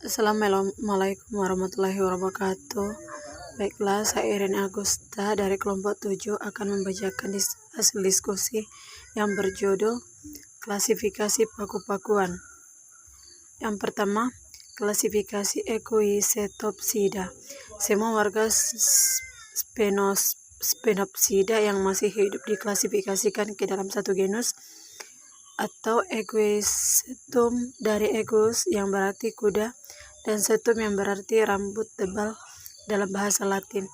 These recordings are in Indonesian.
Assalamualaikum warahmatullahi wabarakatuh. Baiklah, saya Irene Agusta dari kelompok 7 akan membacakan hasil diskusi yang berjudul klasifikasi paku-pakuan. Yang pertama, klasifikasi Equisetopsida. Semua warga Sphenopsida yang masih hidup diklasifikasikan ke dalam satu genus atau Equisetum, dari equus yang berarti kuda dan setum yang berarti rambut tebal dalam bahasa Latin.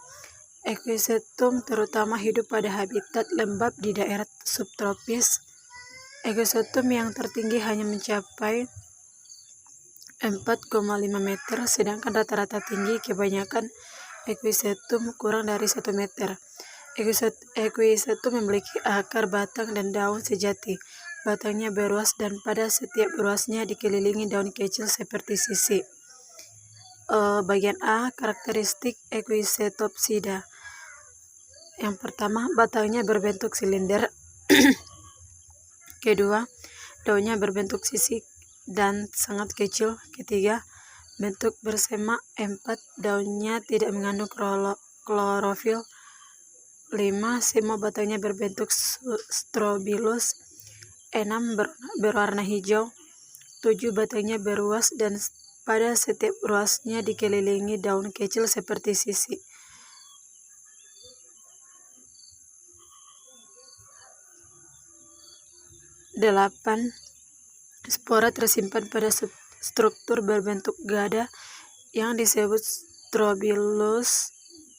Equisetum terutama hidup pada habitat lembab di daerah subtropis. Equisetum yang tertinggi hanya mencapai 4,5 meter, sedangkan rata-rata tinggi kebanyakan Equisetum kurang dari 1 meter. Equisetum memiliki akar, batang, dan daun sejati. Batangnya beruas dan pada setiap ruasnya dikelilingi daun kecil seperti sisi. Bagian A, karakteristik Equisetopsida. Yang pertama, batangnya berbentuk silinder. Kedua, daunnya berbentuk sisik dan sangat kecil. Ketiga, bentuk bersemak. 4, daunnya tidak mengandung klorofil. 5, semua batangnya berbentuk strobilus. 6, berwarna hijau. 7, batangnya beruas dan pada setiap ruasnya dikelilingi daun kecil seperti sisi. Delapan, spora tersimpan pada struktur berbentuk gada yang disebut strobilus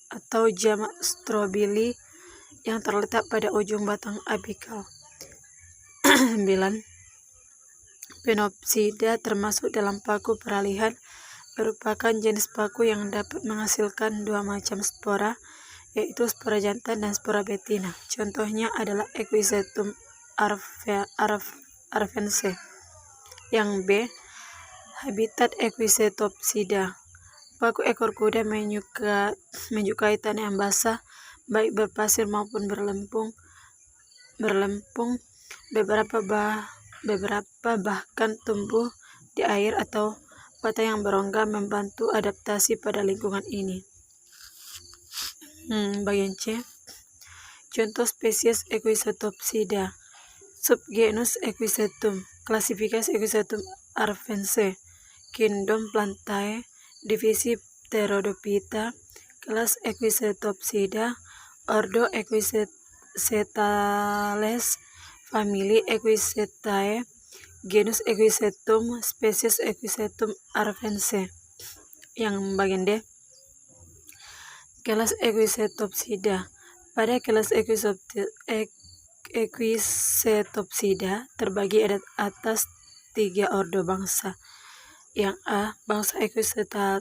atau jamak strobili yang terletak pada ujung batang apikal. 9, Phenopsida termasuk dalam paku peralihan, merupakan jenis paku yang dapat menghasilkan dua macam spora, yaitu spora jantan dan spora betina. Contohnya adalah Equisetum arvense. Yang B, habitat Equisetopsida. Paku ekor kuda menyukai tanah yang basah, baik berpasir maupun berlempung. Beberapa bahkan tumbuh di air atau batang yang berongga membantu adaptasi pada lingkungan ini. Bagian C, contoh spesies Equisetopsida. Subgenus Equisetum. Klasifikasi Equisetum arvense. Kingdom Plantae. Divisi Pterodophyta. Kelas Equisetopsida. Ordo Equisetae. Famili Equisetae. Genus Equisetum. Spesies Equisetum arvense. Yang bagian D, kelas Equisetopsida. Pada kelas Equisetopsida terbagi atas 3 ordo bangsa. Yang A, bangsa Equisetae.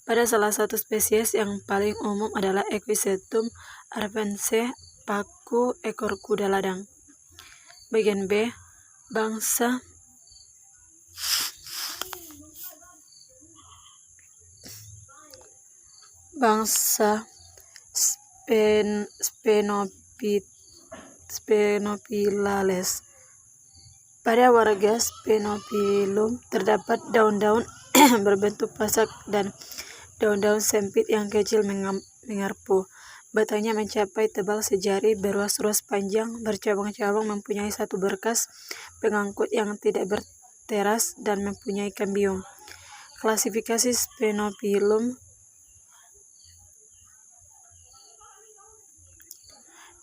Pada salah satu spesies yang paling umum adalah Equisetum arvense, paku ekor kuda ladang. Bagian B, bangsa Sphenophyllales. Pada warga Sphenophyllum terdapat daun-daun berbentuk pasak dan daun-daun sempit yang kecil mengarpu. Batangnya mencapai tebal sejari, beruas-ruas panjang, bercabang-cabang, mempunyai satu berkas pengangkut yang tidak berteras, dan mempunyai kambium. Klasifikasi Sphenophyllum.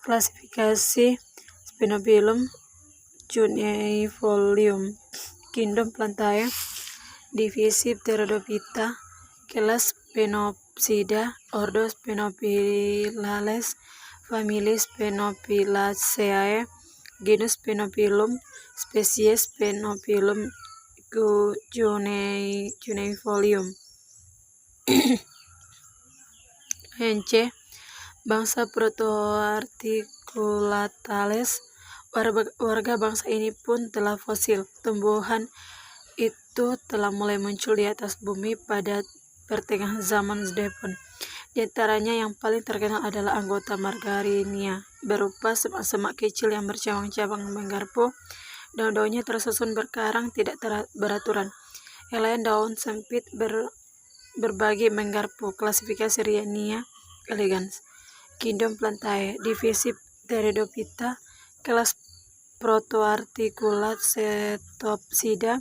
Klasifikasi Sphenophyllum Cuneiformium. Kingdom Plantae. Divisi Pterodophyta. Kelas Phenopsida. Ordo Sphenophyllales. Famili Sphenophyllaceae. Genus Phenophyllum. Spesies Phenophyllum Cuneiformium. C, bangsa Protoarticulatales. Warga bangsa ini pun telah fosil. Tumbuhan itu telah mulai muncul di atas bumi pada pertengahan zaman Devon. Di antaranya yang paling terkenal adalah anggota Margarinia, berupa semak-semak kecil yang bercabang-cabang menggarpu. Daun-daunnya tersusun berkarang, tidak beraturan. Yang lain daun sempit berbagi menggarpu. Klasifikasi Rhinia elegans. Kingdom Plantae. Divisi Pteridophyta. Kelas Protoarticulatopsida.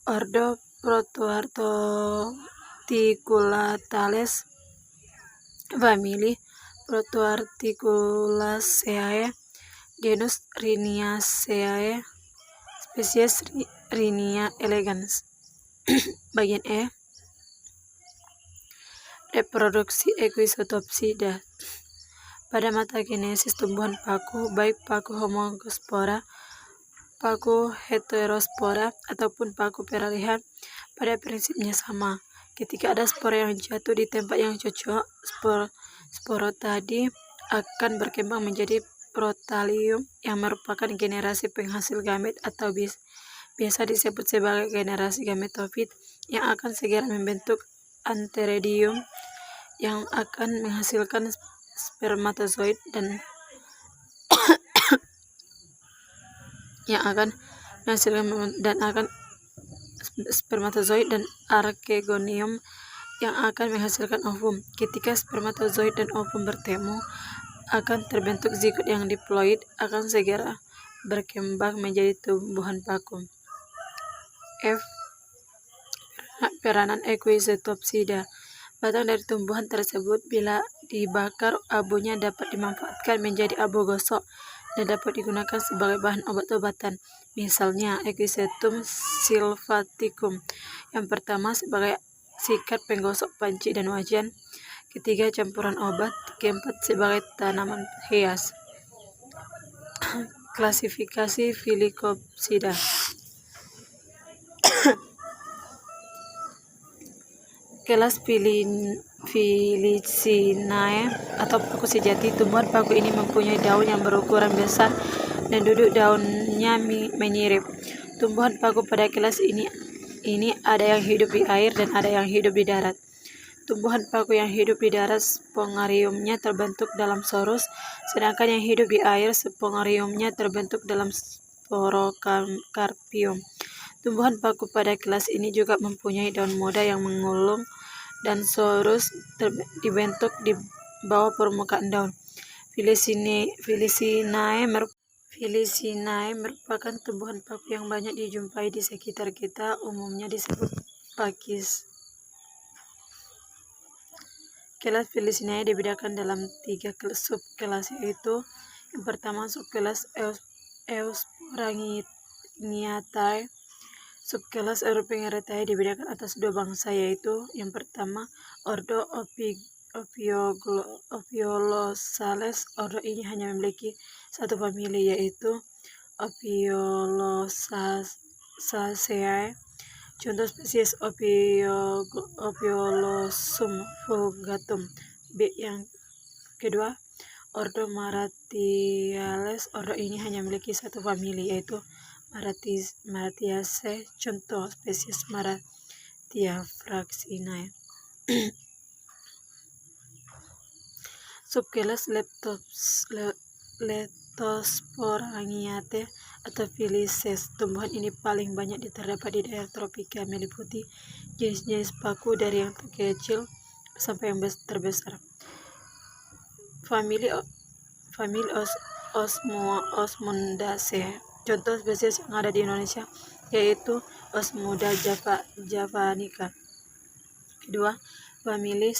Ordo Protoarticulatales. Famili Protoarticulaceae. Genus Rhiniaceae. Spesies Rhinia elegans. Bagian E. Reproduksi Equisotopsida. Pada metagenesis tumbuhan paku, baik paku homospora, paku heterospora, ataupun paku peralihan, pada prinsipnya sama. Ketika ada spora yang jatuh di tempat yang cocok, spora tadi akan berkembang menjadi protalium yang merupakan generasi penghasil gamet atau biasa disebut sebagai generasi gametofit yang akan segera membentuk antheridium yang akan menghasilkan spermatozoid dan spermatozoid dan archegonium yang akan menghasilkan ovum. Ketika spermatozoid dan ovum bertemu, akan terbentuk zigot yang diploid akan segera berkembang menjadi tumbuhan paku. F. Peranan Equisotopsida. Batang dari tumbuhan tersebut bila dibakar, abunya dapat dimanfaatkan menjadi abu gosok dan dapat digunakan sebagai bahan obat-obatan. Misalnya Equisetum sylvaticum. Yang pertama sebagai sikat penggosok panci dan wajan. Ketiga campuran obat. Keempat sebagai tanaman hias. Klasifikasi Filicopsida. Kelas Filicinae atau paku sejati. Tumbuhan paku ini mempunyai daun yang berukuran besar dan duduk daunnya menyirip. Tumbuhan paku pada kelas ini ada yang hidup di air dan ada yang hidup di darat. Tumbuhan paku yang hidup di darat spongariumnya terbentuk dalam sorus, sedangkan yang hidup di air spongariumnya terbentuk dalam sporokarpium. Tumbuhan paku pada kelas ini juga mempunyai daun muda yang mengulung dan sorus dibentuk di bawah permukaan daun. Filicinae merupakan tumbuhan paku yang banyak dijumpai di sekitar kita, umumnya disebut pakis. Kelas Filicinae dibedakan dalam 3 subkelas, yaitu yang pertama subkelas Eusporangiatae. Subkelas Europingeratae dibedakan atas 2 bangsa, yaitu yang pertama Ordo Ophiolosales. Ordo ini hanya memiliki satu famili, yaitu Ophiolosaceae. Contoh spesies Ophiolosum vulgatum. Yang kedua Ordo Maratiales. Ordo ini hanya memiliki satu famili, yaitu Maratiaceae. Contoh spesies Maratia fraxinae. Subkelas Leptosporangiatae atau Filices. Tumbuhan ini paling banyak terdapat di daerah tropika, meliputi jenis-jenis paku dari yang terkecil sampai yang terbesar. Famili Osmundaceae. Contoh spesies yang ada di Indonesia yaitu Osmunda javanica. Kedua, famili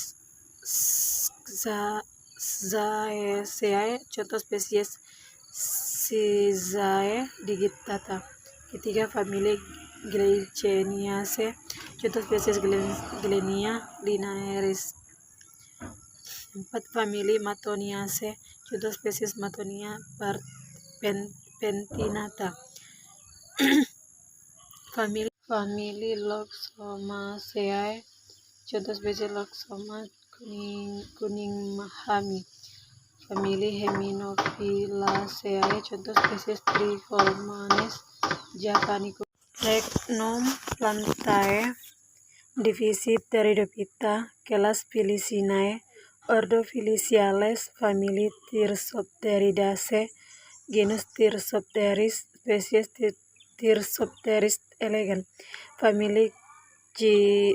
Zaaceae. Contoh spesies Szizae digitata. Ketiga, famili Glyciniaceae. Contoh spesies Glenia linearis. 4. Famili Matoniaceae. Contoh spesies Matonia pentinata. Famili Loxomaceae. Contoh spesies Loxoma kuninghami. Famili Heminophilaceae. Contoh spesies Trichomanes javanicum. Regnum Plantae. Divisi Pteridophyta. Kelas Filicinae. Ordo Filiciales. Famili Thyrsoteridaceae. Genus Thyrsoteris. Spesies Thyrsoteris elegans. Famili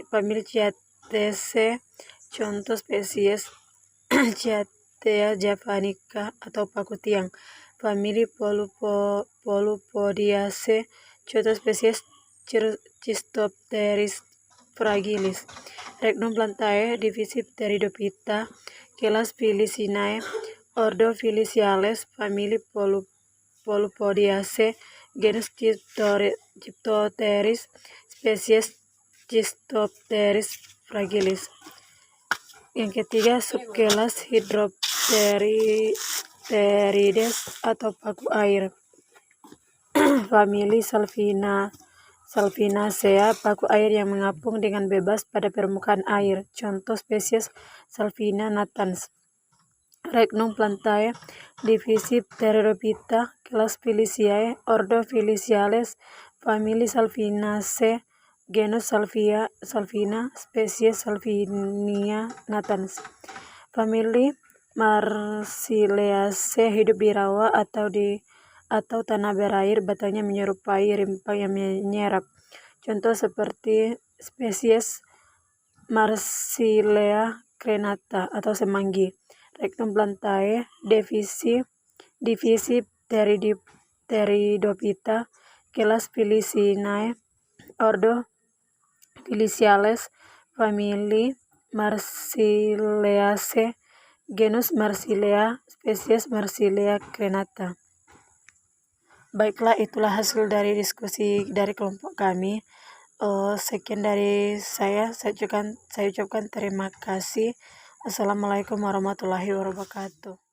famili Cyathece, contoh spesies Cyathea javanica atau paku tiang. Famili Polypodiaceae, contoh spesies Cystopteris fragilis. Regnum plantae, divisi Pteridophyta, kelas Felicinae, ordo Feliciales, famili Polypodiaceae, genus Cyptoteris, spesies Cystopteris fragilis. Yang ketiga, subkelas Hydropterides atau paku air. Famili Salvinaceae, paku air yang mengapung dengan bebas pada permukaan air. Contoh spesies Salvina natans. Regnum plantae, divisi Pteridophyta, kelas Feliciae, ordo Feliciales, famili Salvinaceae, genus Salvina, spesies Salvinia natans. Famili Marsileaceae, hidup di rawa atau tanah berair, batangnya menyerupai rimpang yang menyerap. Contoh seperti spesies Marsilea crenata atau semanggi. Regnum plantae, divisi Pteridophyta, kelas Felicinae, ordo Feliciales, famili Marsileaceae, genus Marsilea, spesies Marsilea crenata. Baiklah, itulah hasil dari diskusi dari kelompok kami. Sekian dari saya ucapkan terima kasih. Assalamualaikum warahmatullahi wabarakatuh.